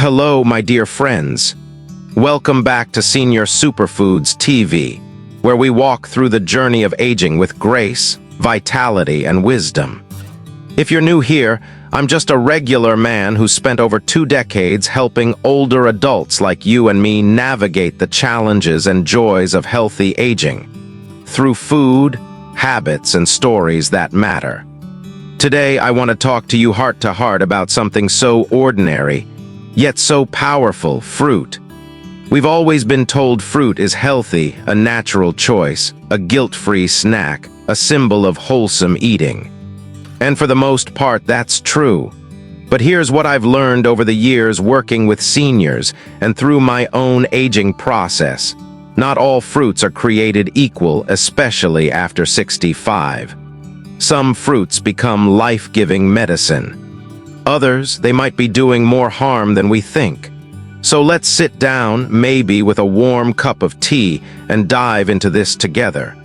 Hello, my dear friends. Welcome back to Senior Superfoods TV, where we walk through the journey of aging with grace, vitality, and wisdom. If you're new here, I'm just a regular man who spent over 2 decades helping older adults like you and me navigate the challenges and joys of healthy aging through food, habits, and stories that matter. Today, I want to talk to you heart to heart about something so ordinary, yet so powerful: fruit. We've always been told fruit is healthy, a natural choice, a guilt-free snack, a symbol of wholesome eating. And for the most part, that's true. But here's what I've learned over the years working with seniors and through my own aging process. Not all fruits are created equal, especially after 65. Some fruits become life-giving medicine. Others, they might be doing more harm than we think. So let's sit down, maybe with a warm cup of tea, and dive into this together.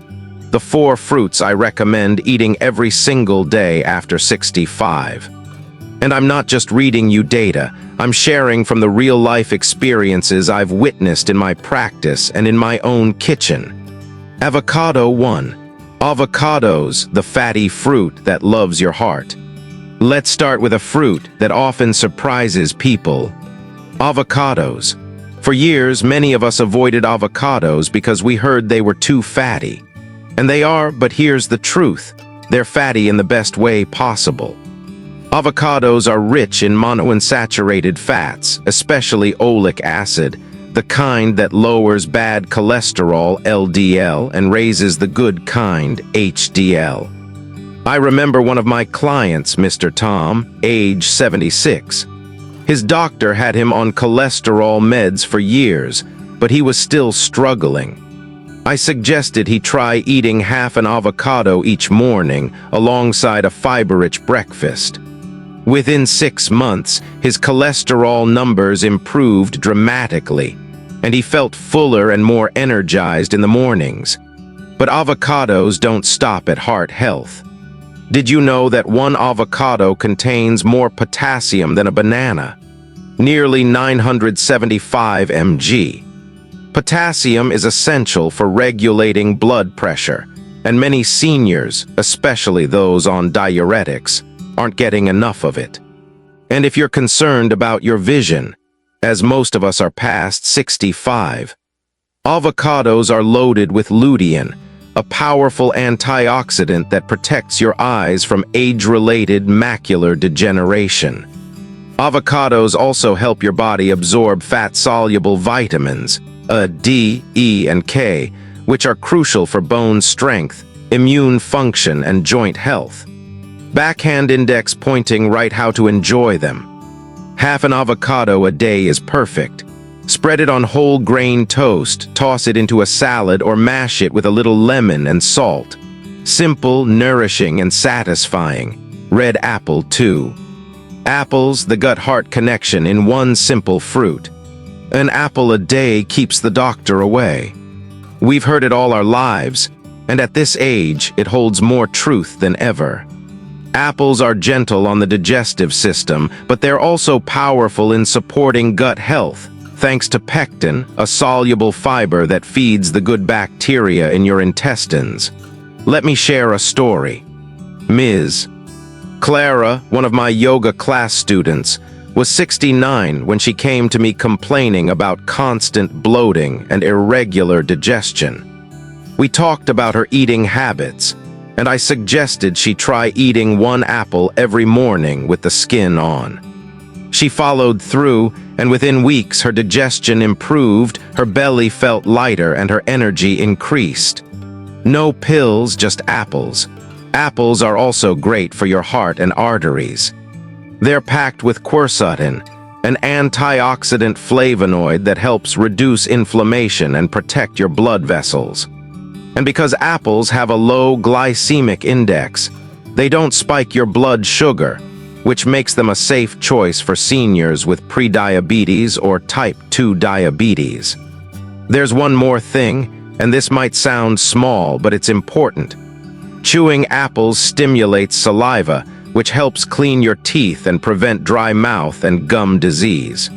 The 4 fruits I recommend eating every single day after 65. And I'm not just reading you data, I'm sharing from the real-life experiences I've witnessed in my practice and in my own kitchen. Avocado 1. Avocados, the fatty fruit that loves your heart. Let's start with a fruit that often surprises people. Avocados. For years, many of us avoided avocados because we heard they were too fatty. And they are, but here's the truth: they're fatty in the best way possible. Avocados are rich in monounsaturated fats, especially oleic acid, the kind that lowers bad cholesterol, LDL, and raises the good kind, HDL. I remember one of my clients, Mr. Tom, age 76. His doctor had him on cholesterol meds for years, but he was still struggling. I suggested he try eating half an avocado each morning alongside a fiber-rich breakfast. Within 6 months, his cholesterol numbers improved dramatically, and he felt fuller and more energized in the mornings. But avocados don't stop at heart health. Did you know that one avocado contains more potassium than a banana? Nearly 975 mg. Potassium is essential for regulating blood pressure, and many seniors, especially those on diuretics, aren't getting enough of it. And if you're concerned about your vision, as most of us are past 65, avocados are loaded with lutein, a powerful antioxidant that protects your eyes from age-related macular degeneration. Avocados also help your body absorb fat-soluble vitamins, D, E, and K, which are crucial for bone strength, immune function, and joint health. Backhand index pointing right how to enjoy them. Half an avocado a day is perfect. Spread it on whole grain toast, toss it into a salad, or mash it with a little lemon and salt. Simple, nourishing, and satisfying. Red apple 2. Apples, the gut-heart connection in one simple fruit. An apple a day keeps the doctor away. We've heard it all our lives, and at this age, it holds more truth than ever. Apples are gentle on the digestive system, but they're also powerful in supporting gut health, thanks to pectin, a soluble fiber that feeds the good bacteria in your intestines. Let me share a story. Ms. Clara, one of my yoga class students, was 69 when she came to me complaining about constant bloating and irregular digestion. We talked about her eating habits, and I suggested she try eating 1 apple every morning with the skin on. She followed through, and within weeks her digestion improved, her belly felt lighter, and her energy increased. No pills, just apples. Apples are also great for your heart and arteries. They're packed with quercetin, an antioxidant flavonoid that helps reduce inflammation and protect your blood vessels. And because apples have a low glycemic index, they don't spike your blood sugar, which makes them a safe choice for seniors with prediabetes or type 2 diabetes. There's one more thing, and this might sound small, but it's important. Chewing apples stimulates saliva, which helps clean your teeth and prevent dry mouth and gum disease.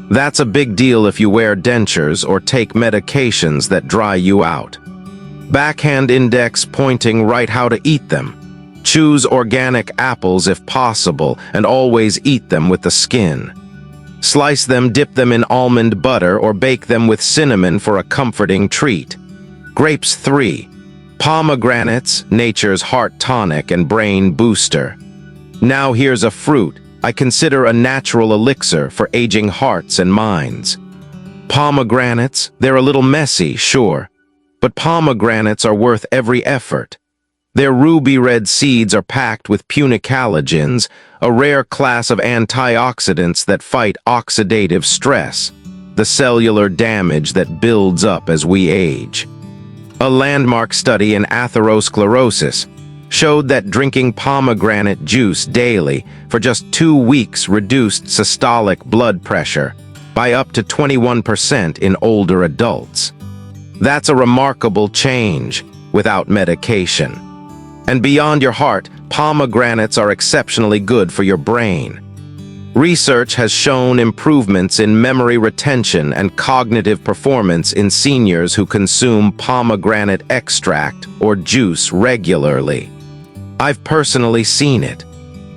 That's a big deal if you wear dentures or take medications that dry you out. Backhand index pointing right how to eat them. Choose organic apples if possible, and always eat them with the skin. Slice them, dip them in almond butter, or bake them with cinnamon for a comforting treat. Grapes 3. Pomegranates, nature's heart tonic and brain booster. Now here's a fruit I consider a natural elixir for aging hearts and minds. Pomegranates, they're a little messy, sure, but pomegranates are worth every effort. Their ruby red seeds are packed with punicalagins, a rare class of antioxidants that fight oxidative stress, the cellular damage that builds up as we age. A landmark study in atherosclerosis showed that drinking pomegranate juice daily for just 2 weeks reduced systolic blood pressure by up to 21% in older adults. That's a remarkable change without medication. And beyond your heart, pomegranates are exceptionally good for your brain. Research has shown improvements in memory retention and cognitive performance in seniors who consume pomegranate extract or juice regularly. I've personally seen it.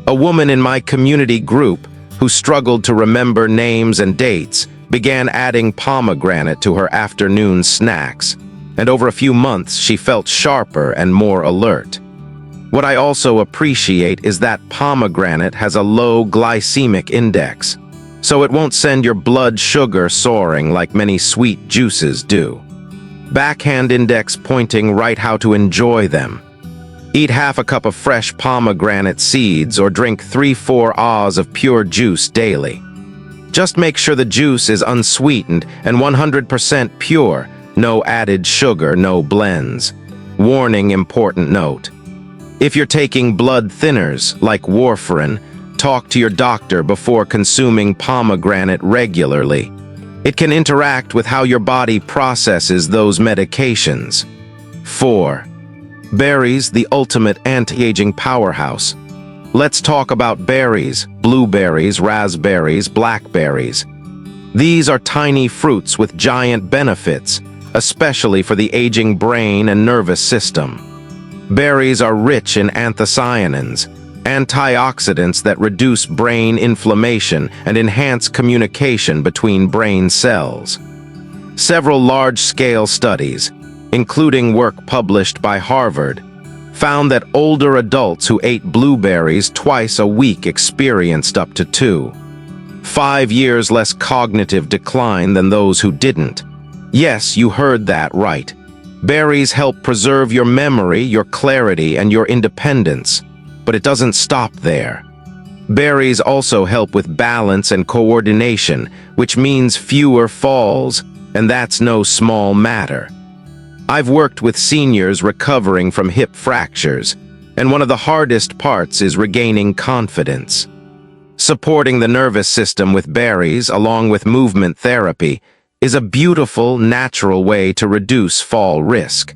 A woman in my community group who struggled to remember names and dates began adding pomegranate to her afternoon snacks, and over a few months she felt sharper and more alert. What I also appreciate is that pomegranate has a low glycemic index, so it won't send your blood sugar soaring like many sweet juices do. Backhand index pointing right how to enjoy them. Eat half a cup of fresh pomegranate seeds or drink 3-4 ahs of pure juice daily. Just make sure the juice is unsweetened and 100% pure, no added sugar, no blends. Warning, important note. If you're taking blood thinners, like warfarin, talk to your doctor before consuming pomegranate regularly. It can interact with how your body processes those medications. 4. Berries, the ultimate anti-aging powerhouse. Let's talk about berries, blueberries, raspberries, blackberries. These are tiny fruits with giant benefits, especially for the aging brain and nervous system. Berries are rich in anthocyanins, antioxidants that reduce brain inflammation and enhance communication between brain cells. Several large-scale studies, including work published by Harvard, found that older adults who ate blueberries twice a week experienced up to 5 years less cognitive decline than those who didn't. Yes, you heard that right. Berries help preserve your memory, your clarity, and your independence, but it doesn't stop there. Berries also help with balance and coordination, which means fewer falls, and that's no small matter. I've worked with seniors recovering from hip fractures, and one of the hardest parts is regaining confidence. Supporting the nervous system with berries, along with movement therapy, is a beautiful, natural way to reduce fall risk.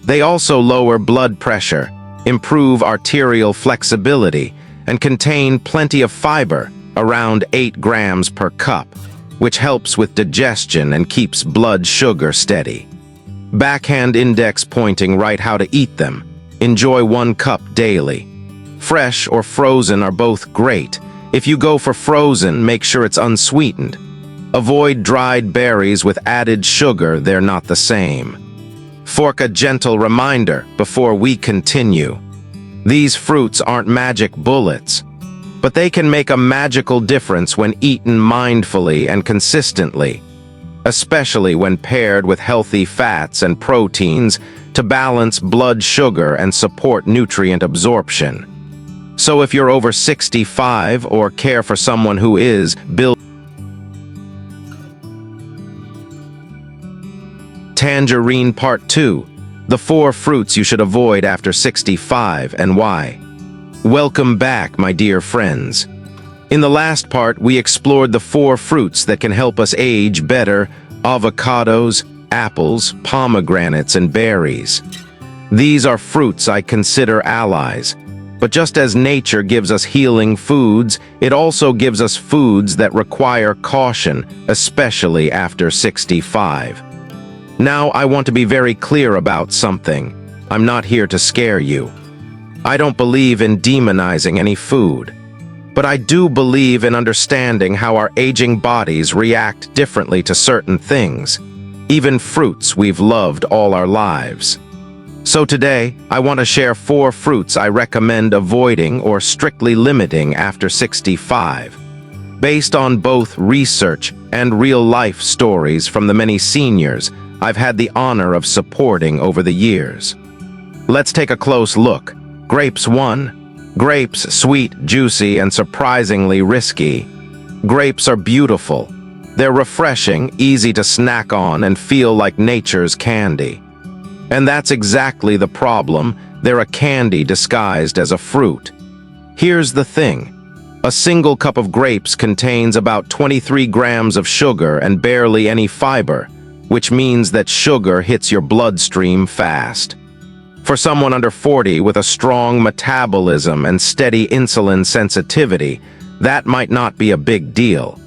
They also lower blood pressure, improve arterial flexibility, and contain plenty of fiber, around 8 grams per cup, which helps with digestion and keeps blood sugar steady. Backhand index pointing right how to eat them. Enjoy 1 cup daily. Fresh or frozen are both great. If you go for frozen, make sure it's unsweetened. Avoid dried berries with added sugar, they're not the same. Fork, a gentle reminder before we continue. These fruits aren't magic bullets, but they can make a magical difference when eaten mindfully and consistently, especially when paired with healthy fats and proteins to balance blood sugar and support nutrient absorption. So if you're over 65 or care for someone who is, Tangerine Part 2, the 4 fruits you should avoid after 65 and why. Welcome back, my dear friends. In the last part, we explored the 4 fruits that can help us age better: avocados, apples, pomegranates, and berries. These are fruits I consider allies. But just as nature gives us healing foods, it also gives us foods that require caution, especially after 65. Now, I want to be very clear about something. I'm not here to scare you. I don't believe in demonizing any food. But I do believe in understanding how our aging bodies react differently to certain things, even fruits we've loved all our lives. So today, I want to share 4 fruits I recommend avoiding or strictly limiting after 65, based on both research and real-life stories from the many seniors I've had the honor of supporting over the years. Let's take a close look. Grapes 1. Grapes, sweet, juicy, and surprisingly risky. Grapes are beautiful. They're refreshing, easy to snack on, and feel like nature's candy. And that's exactly the problem. They're a candy disguised as a fruit. Here's the thing. A single cup of grapes contains about 23 grams of sugar and barely any fiber, which means that sugar hits your bloodstream fast. For someone under 40 with a strong metabolism and steady insulin sensitivity, that might not be a big deal.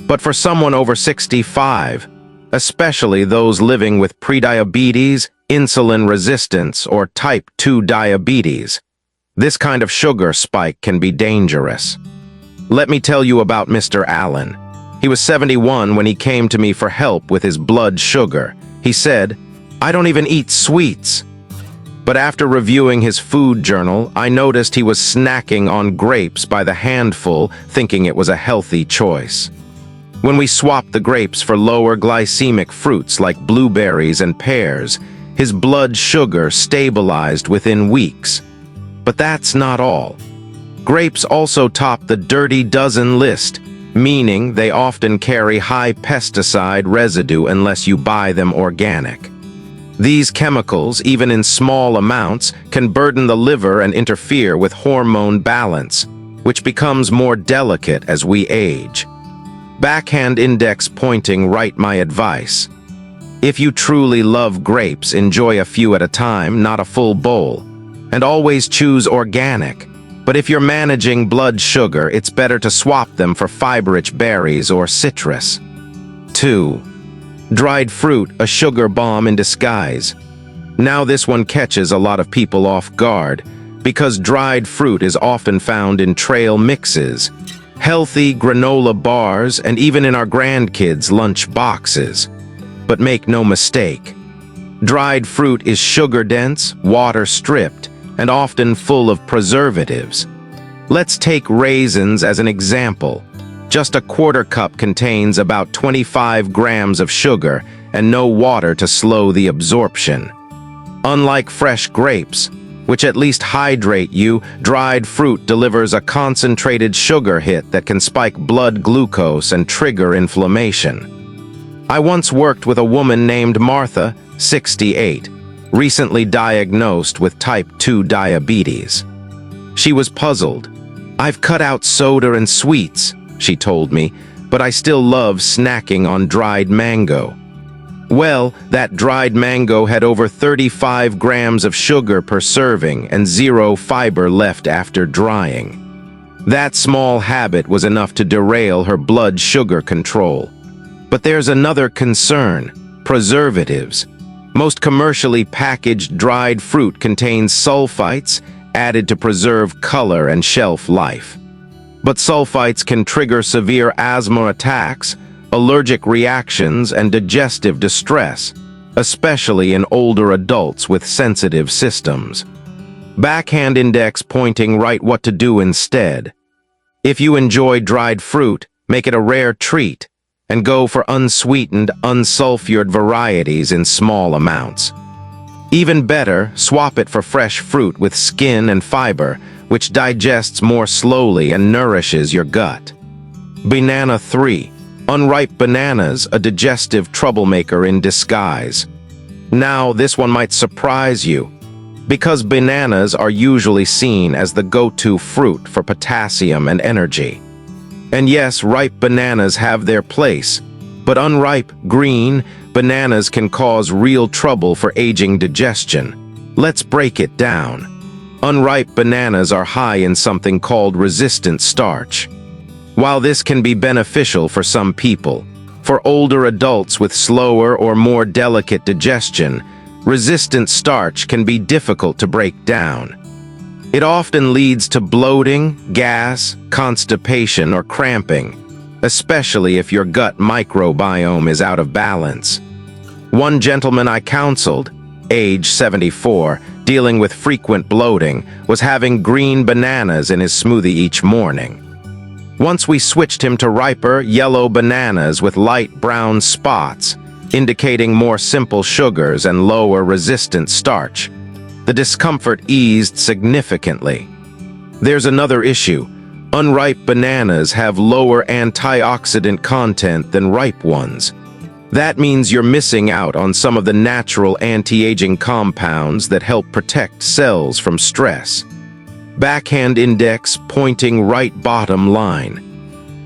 But for someone over 65, especially those living with prediabetes, insulin resistance, or type 2 diabetes, this kind of sugar spike can be dangerous. Let me tell you about Mr. Allen. He was 71 when he came to me for help with his blood sugar. He said, "I don't even eat sweets." But after reviewing his food journal, I noticed he was snacking on grapes by the handful, thinking it was a healthy choice. When we swapped the grapes for lower glycemic fruits like blueberries and pears, his blood sugar stabilized within weeks. But that's not all. Grapes also top the dirty dozen list, meaning they often carry high pesticide residue unless you buy them organic. These chemicals, even in small amounts, can burden the liver and interfere with hormone balance, which becomes more delicate as we age. Backhand index pointing right my advice. If you truly love grapes, enjoy a few at a time, not a full bowl. And always choose organic. But if you're managing blood sugar, it's better to swap them for fiber-rich berries or citrus. 2. Dried fruit, a sugar bomb in disguise. Now this one catches a lot of people off guard, because dried fruit is often found in trail mixes, healthy granola bars, and even in our grandkids' lunch boxes. But make no mistake, dried fruit is sugar-dense, water-stripped, and often full of preservatives. Let's take raisins as an example. Just a quarter cup contains about 25 grams of sugar and no water to slow the absorption. Unlike fresh grapes, which at least hydrate you, dried fruit delivers a concentrated sugar hit that can spike blood glucose and trigger inflammation. I once worked with a woman named Martha, 68, recently diagnosed with type 2 diabetes. She was puzzled. "I've cut out soda and sweets," she told me, "but I still love snacking on dried mango." Well, that dried mango had over 35 grams of sugar per serving and 0 fiber left after drying. That small habit was enough to derail her blood sugar control. But there's another concern: preservatives. Most commercially packaged dried fruit contains sulfites added to preserve color and shelf life. But sulfites can trigger severe asthma attacks, allergic reactions, and digestive distress, especially in older adults with sensitive systems. Backhand index pointing right what to do instead. If you enjoy dried fruit, make it a rare treat, and go for unsweetened, unsulfured varieties in small amounts. Even better, swap it for fresh fruit with skin and fiber, which digests more slowly and nourishes your gut. Banana 3. Unripe bananas, a digestive troublemaker in disguise. Now, this one might surprise you, because bananas are usually seen as the go-to fruit for potassium and energy. And yes, ripe bananas have their place, but unripe, green, bananas can cause real trouble for aging digestion. Let's break it down. Unripe bananas are high in something called resistant starch. While this can be beneficial for some people, for older adults with slower or more delicate digestion, resistant starch can be difficult to break down. It often leads to bloating, gas, constipation, or cramping, especially if your gut microbiome is out of balance. One gentleman I counseled, age 74, dealing with frequent bloating, was having green bananas in his smoothie each morning. Once we switched him to riper, yellow bananas with light brown spots, indicating more simple sugars and lower resistant starch, the discomfort eased significantly. There's another issue. Unripe bananas have lower antioxidant content than ripe ones. That means you're missing out on some of the natural anti-aging compounds that help protect cells from stress. Backhand index pointing right bottom line.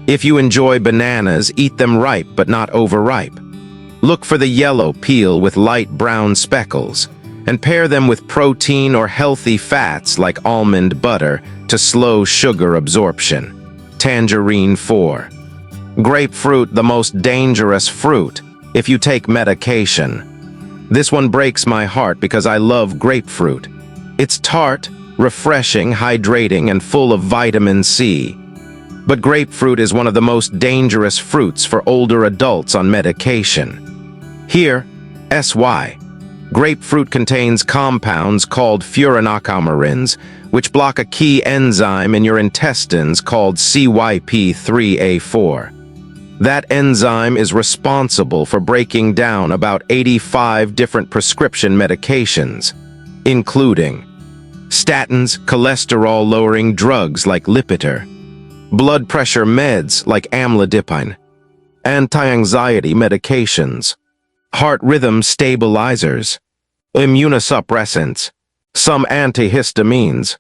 If you enjoy bananas, eat them ripe but not overripe. Look for the yellow peel with light brown speckles, and pair them with protein or healthy fats like almond butter to slow sugar absorption. Tangerine 4. Grapefruit, the most dangerous fruit if you take medication. This one breaks my heart because I love grapefruit. It's tart, refreshing, hydrating, and full of vitamin C. But grapefruit is one of the most dangerous fruits for older adults on medication. Here, SY. Grapefruit contains compounds called furanocoumarins, which block a key enzyme in your intestines called CYP3A4. That enzyme is responsible for breaking down about 85 different prescription medications, including statins, cholesterol-lowering drugs like Lipitor, blood pressure meds like amlodipine, anti-anxiety medications, heart rhythm stabilizers, immunosuppressants, some antihistamines.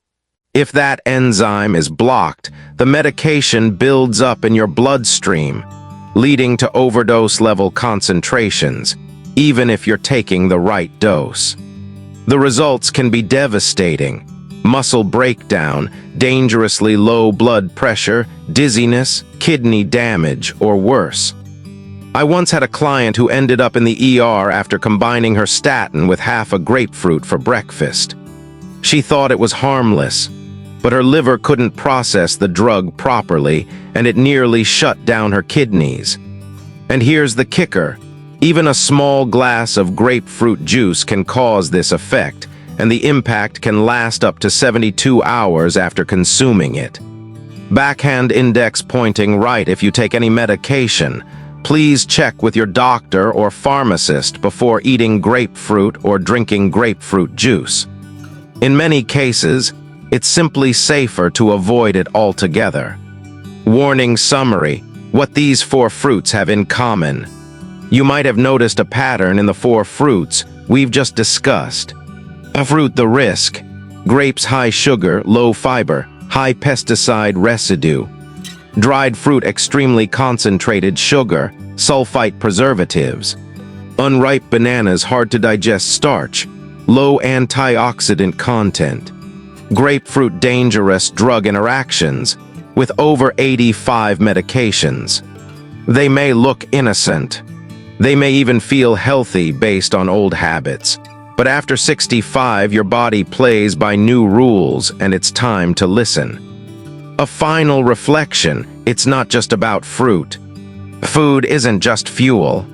If that enzyme is blocked, the medication builds up in your bloodstream, leading to overdose-level concentrations, even if you're taking the right dose. The results can be devastating: muscle breakdown, dangerously low blood pressure, dizziness, kidney damage, or worse. I once had a client who ended up in the ER after combining her statin with half a grapefruit for breakfast. She thought it was harmless, but her liver couldn't process the drug properly, and it nearly shut down her kidneys. And here's the kicker: even a small glass of grapefruit juice can cause this effect, and the impact can last up to 72 hours after consuming it. Backhand index pointing right. If you take any medication, please check with your doctor or pharmacist before eating grapefruit or drinking grapefruit juice. In many cases, it's simply safer to avoid it altogether. Warning summary: what these 4 fruits have in common. You might have noticed a pattern in the 4 fruits we've just discussed. A fruit, the risk: grapes, high sugar, low fiber, high pesticide residue. Dried fruit, extremely concentrated sugar, sulfite preservatives. Unripe bananas, hard to digest starch, low antioxidant content. Grapefruit, dangerous drug interactions, with over 85 medications. They may look innocent. They may even feel healthy based on old habits. But after 65, your body plays by new rules, and it's time to listen. A final reflection: it's not just about fruit. Food isn't just fuel.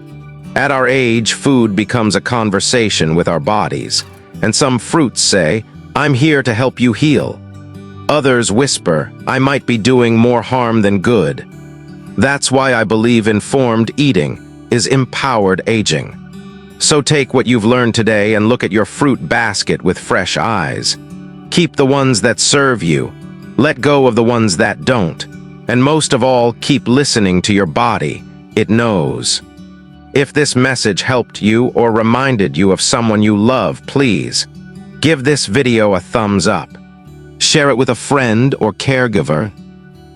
At our age, food becomes a conversation with our bodies, and some fruits say, "I'm here to help you heal." Others whisper, "I might be doing more harm than good." That's why I believe informed eating is empowered aging. So take what you've learned today and look at your fruit basket with fresh eyes. Keep the ones that serve you. Let go of the ones that don't. And most of all, keep listening to your body. It knows. If this message helped you or reminded you of someone you love, please give this video a thumbs up. Share it with a friend or caregiver.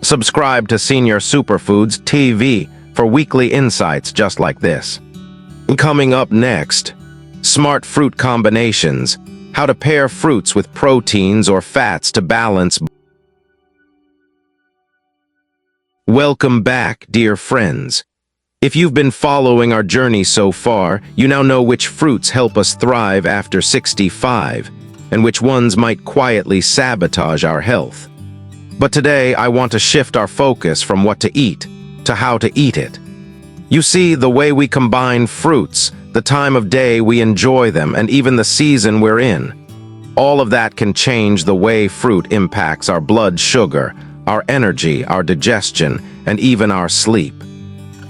Subscribe to Senior Superfoods TV for weekly insights just like this. Coming up next, smart fruit combinations, how to pair fruits with proteins or fats to balance. Welcome back, dear friends. If you've been following our journey so far, you now know which fruits help us thrive after 65, and which ones might quietly sabotage our health. But today, I want to shift our focus from what to eat to how to eat it. You see, the way we combine fruits, the time of day we enjoy them, and even the season we're in, all of that can change the way fruit impacts our blood sugar, our energy, our digestion, and even our sleep.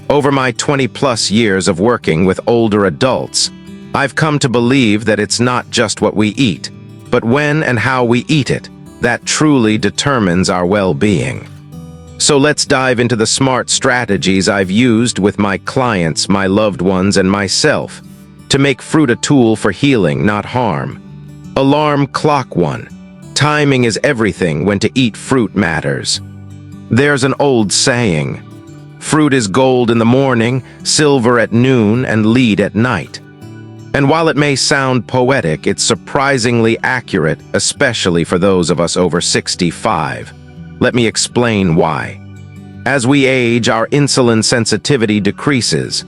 Over my 20-plus years of working with older adults, I've come to believe that it's not just what we eat, but when and how we eat it that truly determines our well-being. So let's dive into the smart strategies I've used with my clients, my loved ones, and myself to make fruit a tool for healing, not harm. Alarm clock 1. Timing is everything when to eat fruit matters. There's an old saying, fruit is gold in the morning, silver at noon, and lead at night. And while it may sound poetic, it's surprisingly accurate, especially for those of us over 65. Let me explain why. As we age, our insulin sensitivity decreases.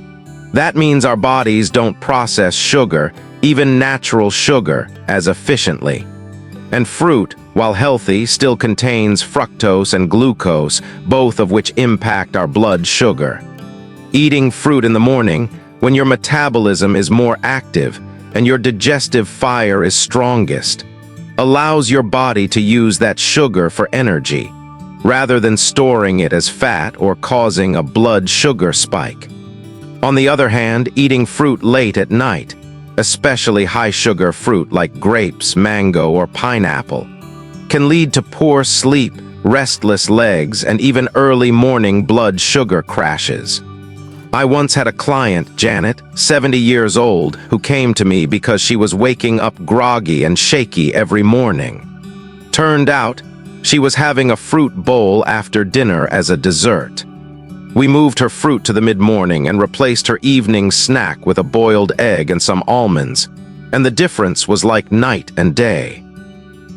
That means our bodies don't process sugar, even natural sugar, as efficiently. And fruit, while healthy, still contains fructose and glucose, both of which impact our blood sugar. Eating fruit in the morning, when your metabolism is more active and your digestive fire is strongest, allows your body to use that sugar for energy, rather than storing it as fat or causing a blood sugar spike. On the other hand, eating fruit late at night, especially high-sugar fruit like grapes, mango, or pineapple, can lead to poor sleep, restless legs, and even early morning blood sugar crashes. I once had a client, Janet, 70 years old, who came to me because she was waking up groggy and shaky every morning. Turned out, she was having a fruit bowl after dinner as a dessert. We moved her fruit to the mid-morning and replaced her evening snack with a boiled egg and some almonds, and the difference was like night and day.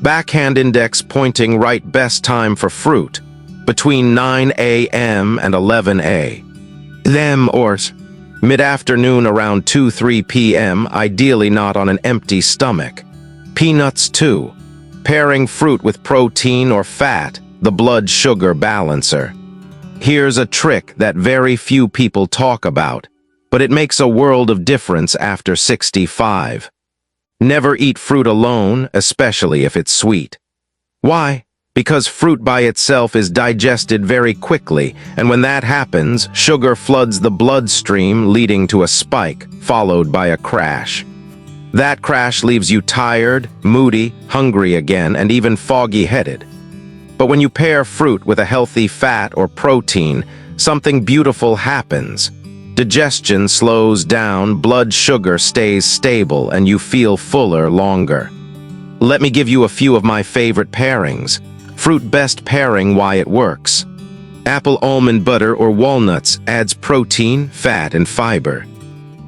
Backhand index pointing right best time for fruit, between 9 a.m. and 11 a.m. or mid-afternoon around 2-3 p.m., ideally not on an empty stomach. Peanuts too. Pairing fruit with protein or fat, the blood sugar balancer. Here's a trick that very few people talk about, but it makes a world of difference after 65. Never eat fruit alone, especially if it's sweet. Why? Because fruit by itself is digested very quickly, and when that happens, sugar floods the bloodstream, leading to a spike, followed by a crash. That crash leaves you tired, moody, hungry again, and even foggy-headed. But when you pair fruit with a healthy fat or protein, something beautiful happens. Digestion slows down, blood sugar stays stable, and you feel fuller longer. Let me give you a few of my favorite pairings. Fruit best pairing, why it works. Apple almond butter or walnuts adds protein, fat, and fiber.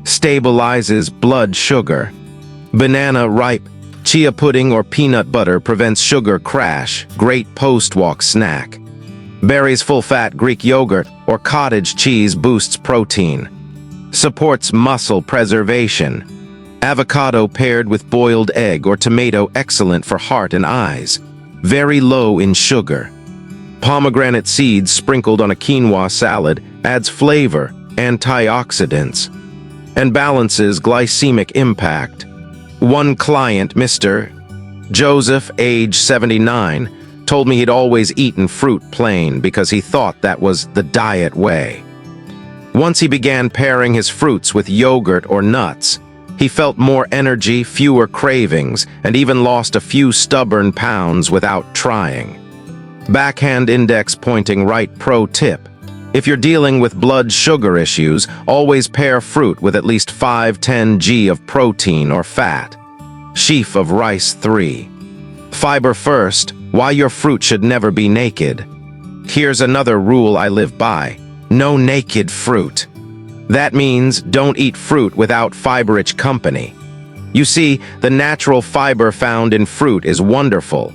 Stabilizes blood sugar. Banana ripe, chia pudding or peanut butter prevents sugar crash, great post-walk snack. Berries full-fat Greek yogurt or cottage cheese boosts protein. Supports muscle preservation. Avocado paired with boiled egg or tomato excellent for heart and eyes. Very low in sugar. Pomegranate seeds sprinkled on a quinoa salad adds flavor, antioxidants, and balances glycemic impact. One client, Mr. Joseph, age 79, told me he'd always eaten fruit plain because he thought that was the diet way. Once he began pairing his fruits with yogurt or nuts, he felt more energy, fewer cravings, and even lost a few stubborn pounds without trying. Backhand index pointing right pro tip. If you're dealing with blood sugar issues, always pair fruit with at least 5-10 g of protein or fat. Sheaf of rice 3. Fiber first, why your fruit should never be naked. Here's another rule I live by. No naked fruit. That means don't eat fruit without fiber-rich company. You see, the natural fiber found in fruit is wonderful,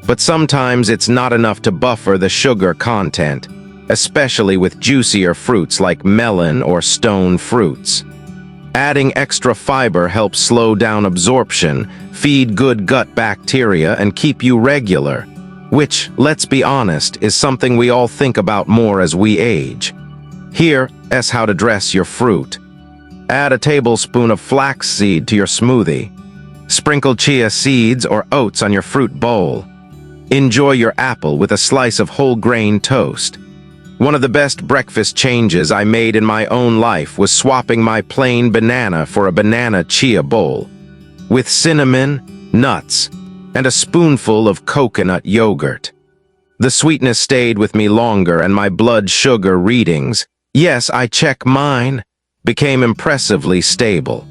but sometimes it's not enough to buffer the sugar content, especially with juicier fruits like melon or stone fruits. Adding extra fiber helps slow down absorption, feed good gut bacteria, and keep you regular, which, let's be honest, is something we all think about more as we age. Here's how to dress your fruit. Add a tablespoon of flaxseed to your smoothie. Sprinkle chia seeds or oats on your fruit bowl. Enjoy your apple with a slice of whole grain toast. One of the best breakfast changes I made in my own life was swapping my plain banana for a banana chia bowl, with cinnamon, nuts, and a spoonful of coconut yogurt. The sweetness stayed with me longer, and my blood sugar readings, yes, I check mine, became impressively stable.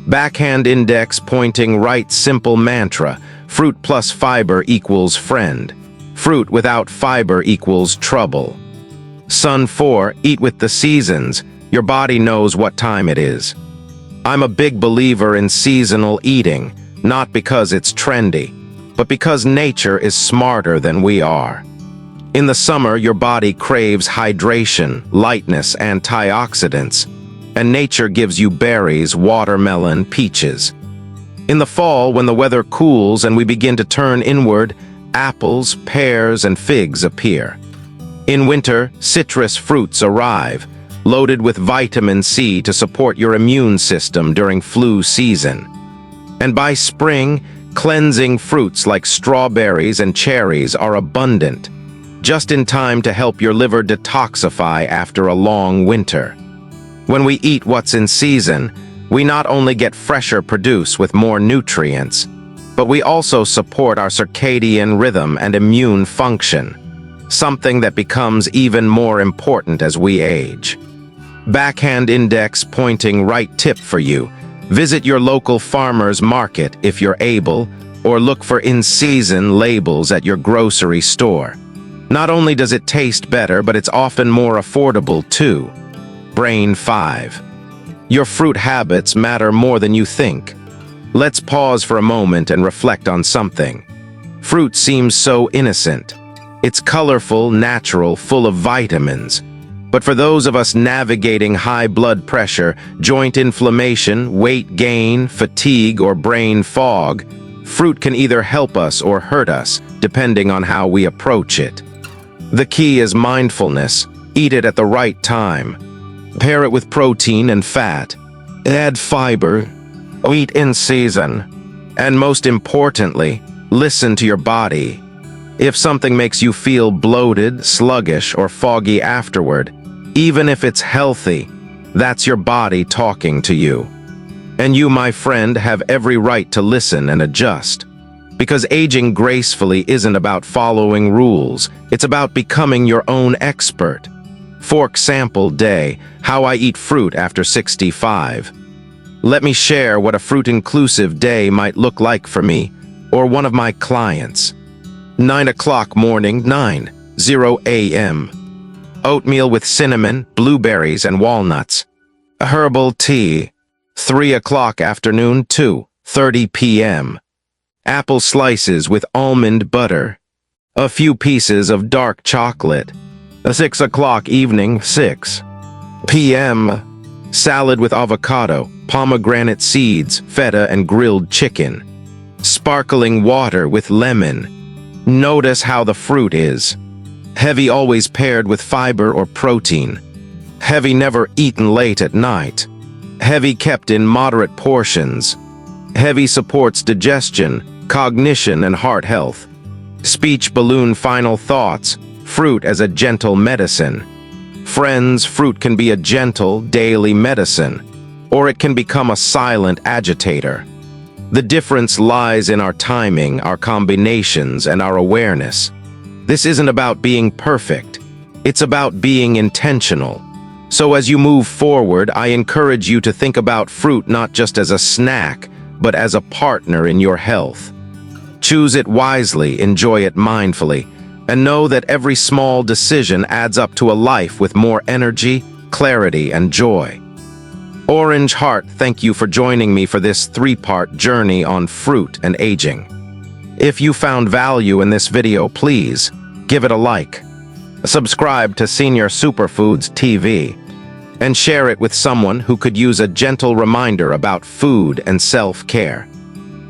Backhand index pointing right simple mantra: fruit plus fiber equals friend. Fruit without fiber equals trouble. Sun 4, eat with the seasons. Your body knows what time it is. I'm a big believer in seasonal eating, not because it's trendy, but because nature is smarter than we are. In the summer, your body craves hydration, lightness, antioxidants, and nature gives you berries, watermelon, peaches. In the fall, when the weather cools and we begin to turn inward, apples, pears, and figs appear. In winter, citrus fruits arrive, loaded with vitamin C to support your immune system during flu season. And by spring, cleansing fruits like strawberries and cherries are abundant, just in time to help your liver detoxify after a long winter. When we eat what's in season, we not only get fresher produce with more nutrients, but we also support our circadian rhythm and immune function, something that becomes even more important as we age. Backhand index pointing right tip for you: visit your local farmer's market if you're able, or look for in-season labels at your grocery store. Not only does it taste better, but it's often more affordable too. Brain 5. Your fruit habits matter more than you think. Let's pause for a moment and reflect on something. Fruit seems so innocent. It's colorful, natural, full of vitamins. But for those of us navigating high blood pressure, joint inflammation, weight gain, fatigue, or brain fog, fruit can either help us or hurt us, depending on how we approach it. The key is mindfulness. Eat it at the right time. Pair it with protein and fat. Add fiber. Eat in season. And most importantly, listen to your body. If something makes you feel bloated, sluggish, or foggy afterward, even if it's healthy, that's your body talking to you. And you, my friend, have every right to listen and adjust. Because aging gracefully isn't about following rules, it's about becoming your own expert. For example, day, how I eat fruit after 65. Let me share what a fruit-inclusive day might look like for me, or one of my clients. 9 o'clock morning, 9:00 a.m. Oatmeal with cinnamon, blueberries, and walnuts. A herbal tea. 3 o'clock afternoon, 2:30 p.m. Apple slices with almond butter. A few pieces of dark chocolate. 6 o'clock evening, 6 p.m. Salad with avocado, pomegranate seeds, feta, and grilled chicken. Sparkling water with lemon. Notice how the fruit is. Heavy always paired with fiber or protein. Heavy never eaten late at night. Heavy kept in moderate portions. Heavy supports digestion, cognition, and heart health. Speech balloon final thoughts. Fruit as a gentle medicine. Friends, fruit can be a gentle, daily medicine, or it can become a silent agitator. The difference lies in our timing, our combinations, and our awareness. This isn't about being perfect. It's about being intentional. So as you move forward, I encourage you to think about fruit not just as a snack, but as a partner in your health. Choose it wisely, enjoy it mindfully, and know that every small decision adds up to a life with more energy, clarity, and joy. Orange Heart, thank you for joining me for this 3-part journey on fruit and aging. If you found value in this video, please give it a like, subscribe to Senior Superfoods TV, and share it with someone who could use a gentle reminder about food and self-care.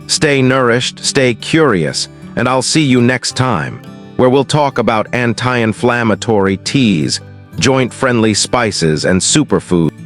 Stay nourished, stay curious, and I'll see you next time, where we'll talk about anti-inflammatory teas, joint-friendly spices, and superfoods.